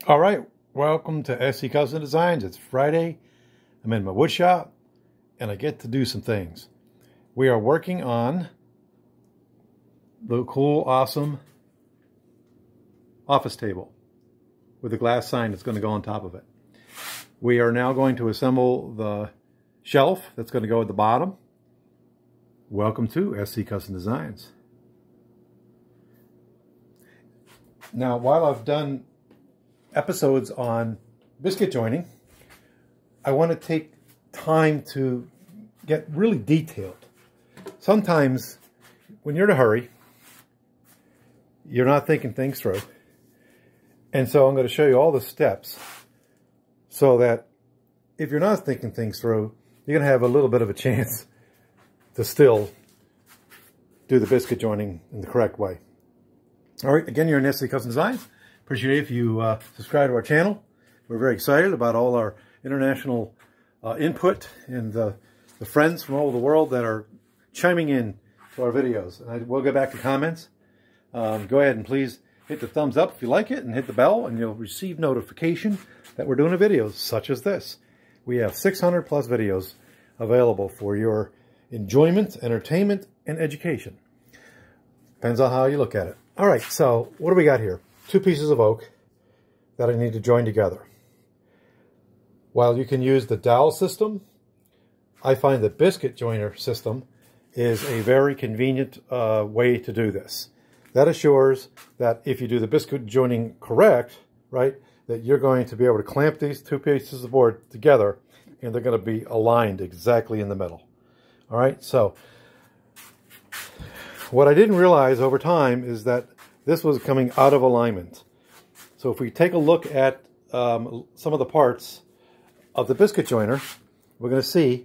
All right, welcome to SC Custom Designs. It's Friday. I'm in my wood shop and I get to do some things. We are working on the cool, awesome office table with a glass sign that's going to go on top of it. We are now going to assemble the shelf that's going to go at the bottom. Welcome to SC Custom Designs. Now, while I've done episodes on biscuit joining, I want to take time to get really detailed. Sometimes when you're in a hurry, you're not thinking things through. And so I'm going to show you all the steps so that if you're not thinking things through, you're going to have a little bit of a chance to still do the biscuit joining in the correct way. All right, again, you're in SC Custom Designs. Appreciate it if you subscribe to our channel. We're very excited about all our international input and the friends from all over the world that are chiming in to our videos. And we'll get back to comments. Go ahead and please hit the thumbs up if you like it and hit the bell and you'll receive notification that we're doing videos such as this. We have 600 plus videos available for your enjoyment, entertainment, and education. Depends on how you look at it. All right, so what do we got here? 2 pieces of oak that I need to join together. While you can use the dowel system, I find the biscuit joiner system is a very convenient way to do this. That assures that if you do the biscuit joining correct, right, that you're going to be able to clamp these 2 pieces of board together and they're going to be aligned exactly in the middle. All right, so what I didn't realize over time is that this was coming out of alignment. So if we take a look at some of the parts of the biscuit joiner, we're going to see,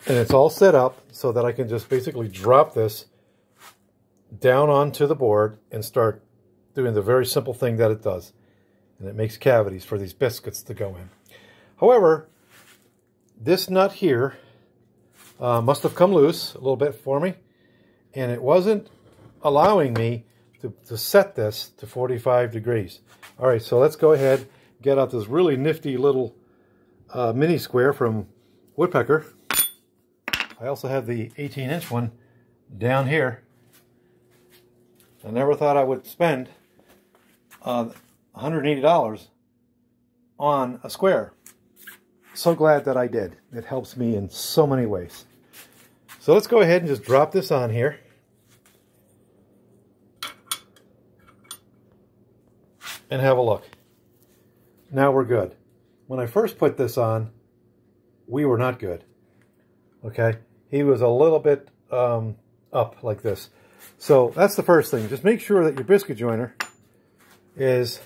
and it's all set up so that I can just basically drop this down onto the board and start doing the very simple thing that it does. And it makes cavities for these biscuits to go in. However, this nut here must have come loose a little bit for me, and it wasn't allowing me to set this to 45 degrees. All right, so let's go ahead and get out this really nifty little mini square from Woodpecker. I also have the 18-inch one down here. I never thought I would spend $180 on a square. So glad that I did. It helps me in so many ways. So let's go ahead and just drop this on here. And have a look. Now we're good. When I first put this on, we were not good. Okay? He was a little bit up like this. So that's the first thing. Just make sure that your biscuit joiner is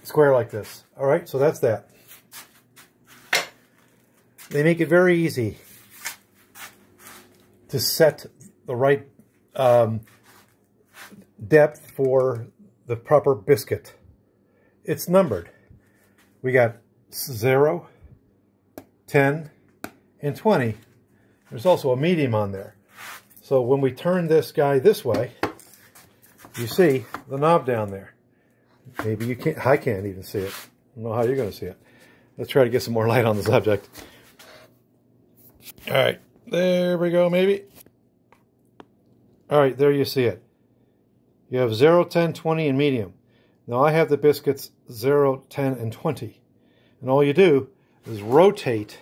square like this. All right? So that's that. They make it very easy to set the right depth for the proper biscuit. It's numbered. We got 0, 10, and 20. There's also a medium on there. So when we turn this guy this way, you see the knob down there. Maybe you can't, I can't even see it. I don't know how you're going to see it. Let's try to get some more light on the subject. All right, there we go, maybe. All right, there you see it. You have 0, 10, 20, and medium. Now I have the biscuits 0, 10, and 20. And all you do is rotate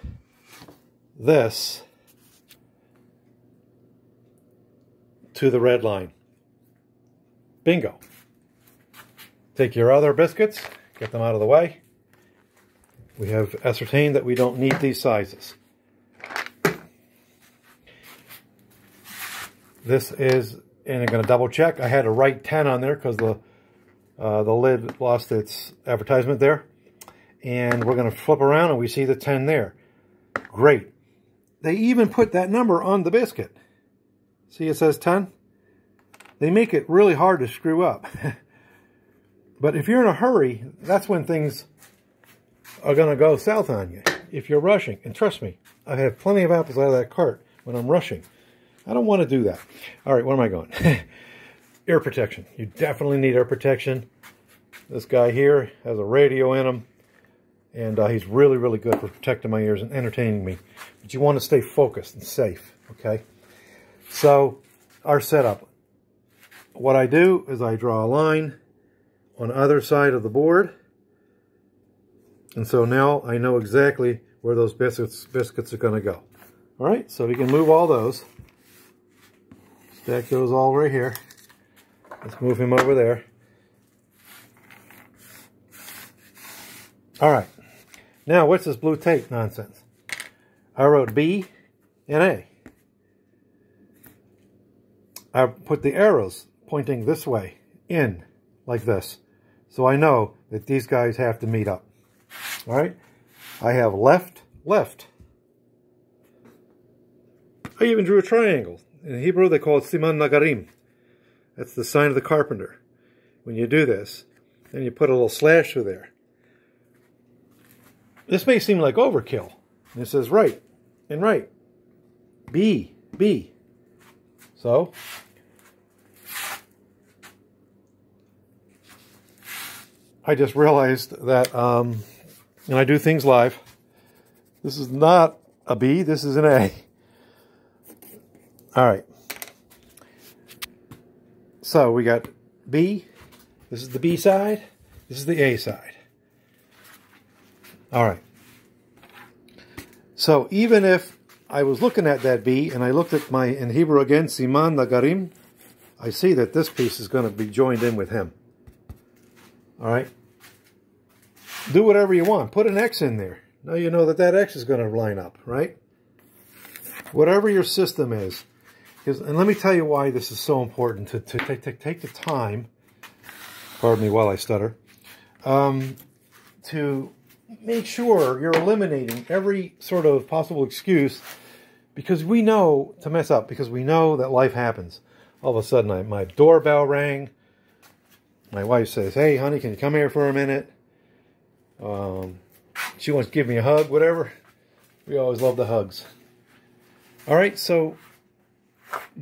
this to the red line. Bingo. Take your other biscuits, get them out of the way. We have ascertained that we don't need these sizes. This is, and I'm going to double check. I had to write 10 on there because the lid lost its advertisement there. And we're going to flip around and we see the 10 there. Great. They even put that number on the biscuit. See, it says 10. They make it really hard to screw up. But if you're in a hurry, that's when things are going to go south on you. If you're rushing. And trust me, I have plenty of apples out of that cart when I'm rushing. I don't want to do that. All right, where am I going? Air protection. You definitely need air protection. This guy here has a radio in him, and he's really, really good for protecting my ears and entertaining me. But you want to stay focused and safe, okay? So, our setup. What I do is I draw a line on the other side of the board. And so now I know exactly where those biscuits are going to go. All right, so we can move all those. Stack those all right here. Let's move him over there. All right. Now, what's this blue tape nonsense? I wrote B and A. I put the arrows pointing this way, in, like this. So I know that these guys have to meet up. All right? I have left, left. I even drew a triangle. In Hebrew, they call it siman nagarim. That's the sign of the carpenter. When you do this, then you put a little slash through there. This may seem like overkill. And it says right and right. B, B. So, I just realized that, and I do things live, this is not a B, this is an A. All right. So we got B, this is the B side, this is the A side. All right. So even if I was looking at that B and I looked at my, in Hebrew again, siman nagarim, I see that this piece is going to be joined in with him. All right. Do whatever you want. Put an X in there. Now you know that that X is going to line up, right? Whatever your system is. And let me tell you why this is so important to take the time, pardon me while I stutter, to make sure you're eliminating every sort of possible excuse, because we know to mess up, because we know that life happens. All of a sudden, my doorbell rang. My wife says, "Hey, honey, can you come here for a minute?" She wants to give me a hug, whatever. We always love the hugs. All right, so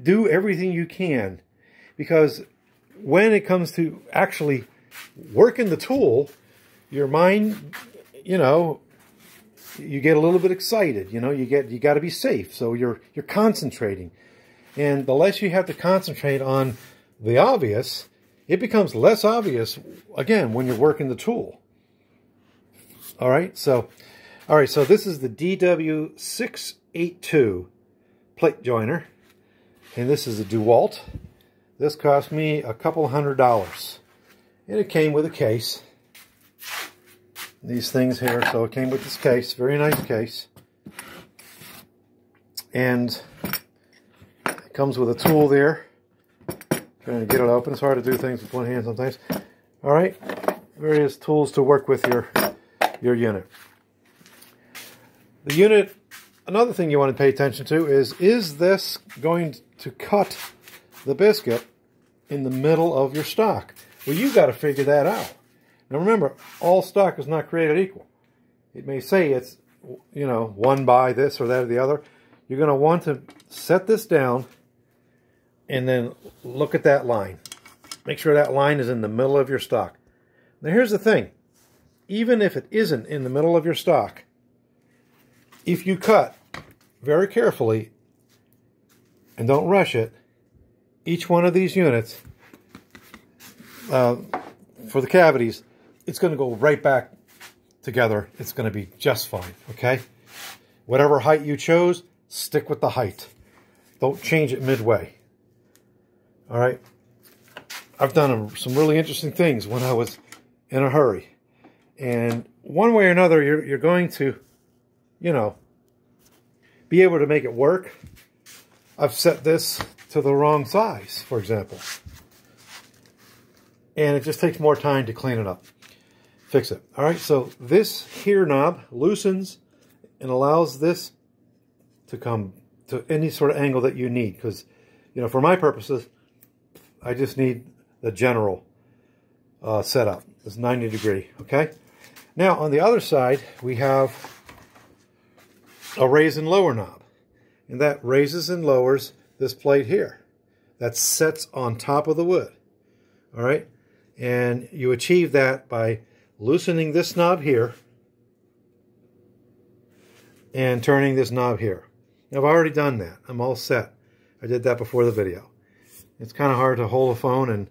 do everything you can, because when it comes to actually working the tool, your mind, you know, you get a little bit excited. You know, you got to be safe, so you're concentrating, and the less you have to concentrate on the obvious, it becomes less obvious again when you're working the tool. All right, so this is the DW682 plate joiner, and this is a Dewalt. This cost me a couple $100, and it came with a case. These things here, so it came with this case, very nice case, and it comes with a tool there. Trying to get it open. It's hard to do things with one hand sometimes. All right, various tools to work with your unit. The unit, another thing you want to pay attention to is this going to cut the biscuit in the middle of your stock? Well, you've got to figure that out. Now remember, all stock is not created equal. It may say it's, you know, one by this or that or the other. You're going to want to set this down and then look at that line. Make sure that line is in the middle of your stock. Now here's the thing. Even if it isn't in the middle of your stock, if you cut very carefully and don't rush it, each one of these units, for the cavities, it's going to go right back together. It's going to be just fine, okay? Whatever height you chose, stick with the height. Don't change it midway. All right? I've done some really interesting things when I was in a hurry. And one way or another, you're going to, you know, be able to make it work. I've set this to the wrong size, for example. And it just takes more time to clean it up. Fix it. All right, so this here knob loosens and allows this to come to any sort of angle that you need. Because, you know, for my purposes, I just need the general setup. It's 90 degree, okay? Now, on the other side, we have a raise and lower knob. And that raises and lowers this plate here. That sets on top of the wood. All right? And you achieve that by loosening this knob here and turning this knob here. Now, I've already done that. I'm all set. I did that before the video. It's kind of hard to hold a phone and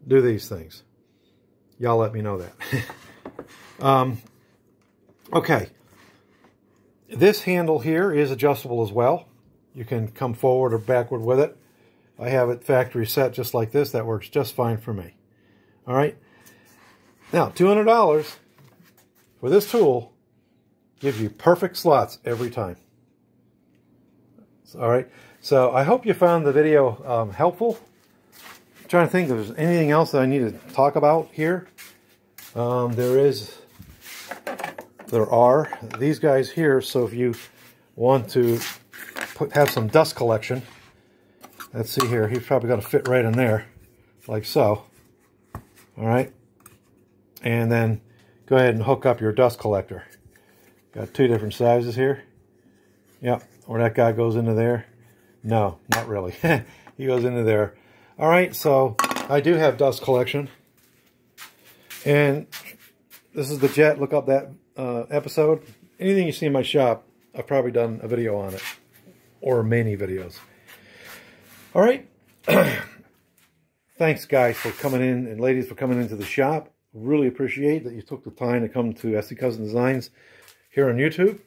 do these things. Y'all let me know that. Okay. This handle here is adjustable as well. You can come forward or backward with it. I have it factory set just like this. That works just fine for me. All right. Now, $200 for this tool gives you perfect slots every time. All right. So I hope you found the video helpful. I'm trying to think if there's anything else that I need to talk about here. There are these guys here, so if you want to have some dust collection, let's see here, he's probably going to fit right in there, like so. All right, and then go ahead and hook up your dust collector. Got two different sizes here. Yep, or that guy goes into there. No, not really. He goes into there. All right, so I do have dust collection, and this is the jet. Look up that episode. Anything you see in my shop, I've probably done a video on it, or many videos. All right. Thanks, guys, for coming in, and ladies, for coming into the shop. Really appreciate that you took the time to come to SD Cousin Designs here on YouTube.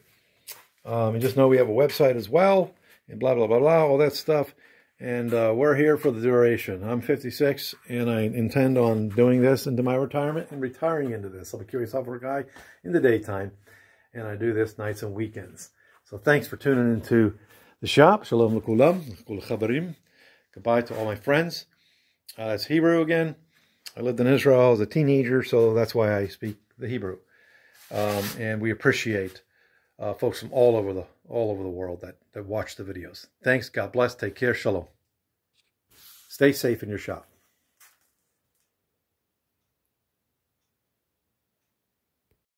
And just know we have a website as well, and blah, blah, blah, blah, all that stuff. And we're here for the duration. I'm 56, and I intend on doing this into my retirement and retiring into this. I'm a curious software guy in the daytime, and I do this nights and weekends. So thanks for tuning into the shop. Shalom l'kulam, kol chaverim. Goodbye to all my friends. It's Hebrew again. I lived in Israel as a teenager, so that's why I speak the Hebrew. And we appreciate folks from all over the world that watch the videos. Thanks. God bless. Take care. Shalom. Stay safe in your shop.